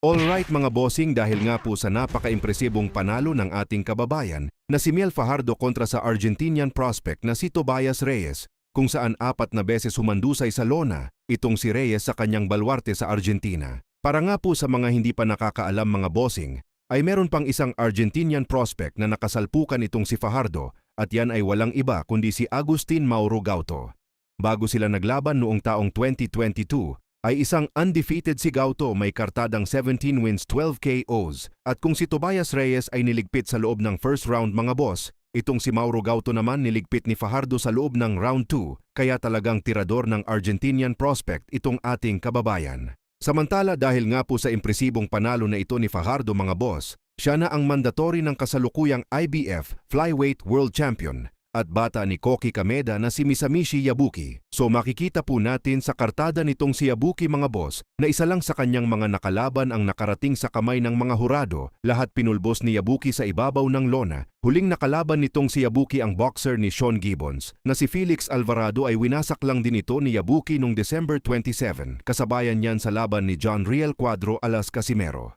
Alright mga bossing, dahil nga po sa napaka-impresibong panalo ng ating kababayan na si Miel Fajardo kontra sa Argentinian prospect na si Tobias Reyes, kung saan 4 na beses humandusay sa lona itong si Reyes sa kanyang balwarte sa Argentina. Para nga po sa mga hindi pa nakakaalam mga bossing, ay meron pang isang Argentinian prospect na nakasalpukan itong si Fajardo at yan ay walang iba kundi si Agustin Mauro Gauto. Bago sila naglaban noong taong 2022, ay isang undefeated si Gauto, may kartadang 17 wins 12 KOs, at kung si Tobias Reyes ay niligpit sa loob ng first round mga boss, itong si Mauro Gauto naman niligpit ni Fajardo sa loob ng round 2, kaya talagang tirador ng Argentinian prospect itong ating kababayan. Samantala dahil nga po sa impresibong panalo na ito ni Fajardo mga boss, siya na ang mandatory ng kasalukuyang IBF Flyweight World Champion at bata ni Koki Kameda na si Misamichi Yabuki. So makikita po natin sa kartada nitong si Yabuki mga boss na isa lang sa kanyang mga nakalaban ang nakarating sa kamay ng mga hurado, lahat pinulbos ni Yabuki sa ibabaw ng lona. Huling nakalaban nitong si Yabuki ang boxer ni Sean Gibbons na si Felix Alvarado ay winasak lang din ito ni Yabuki noong December 27, kasabayan niyan sa laban ni John Riel Cuadro alas Casimero.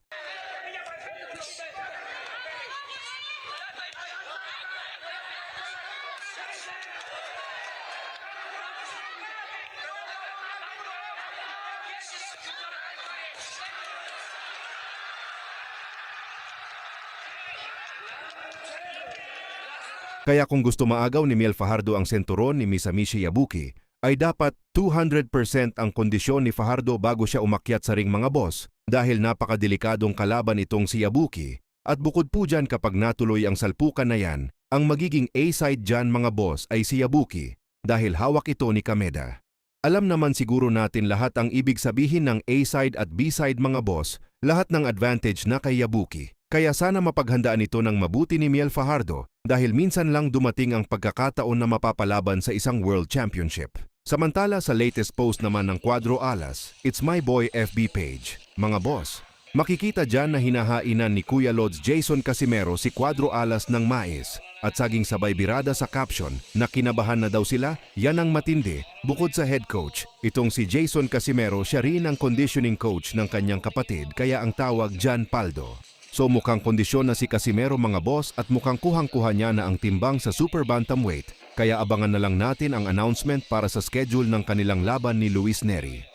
Kaya kung gusto maagaw ni Miel Fajardo ang senturon ni Misamichi Yabuki, ay dapat 200% ang kondisyon ni Fajardo bago siya umakyat sa ring mga boss dahil napakadelikadong kalaban itong si Yabuki. At bukod po dyan kapag natuloy ang salpukan na yan, ang magiging A-side dyan mga boss ay si Yabuki dahil hawak ito ni Kameda. Alam naman siguro natin lahat ang ibig sabihin ng A-side at B-side mga boss, lahat ng advantage na kay Yabuki. Kaya sana mapaghandaan ito ng mabuti ni Miel Fajardo dahil minsan lang dumating ang pagkakataon na mapapalaban sa isang World Championship. Samantala sa latest post naman ng Cuadro Alas, It's My Boy FB page. Mga boss, makikita dyan na hinahainan ni Kuya Lods Jason Casimero si Cuadro Alas ng mais at saging sabay birada sa caption na kinabahan na daw sila, yan ang matindi. Bukod sa head coach, itong si Jason Casimero siya rin ang conditioning coach ng kanyang kapatid kaya ang tawag John Paldo. So mukhang kondisyon na si Casimero mga boss at mukhang kuhang-kuha niya na ang timbang sa super bantamweight. Kaya abangan na lang natin ang announcement para sa schedule ng kanilang laban ni Luis Neri.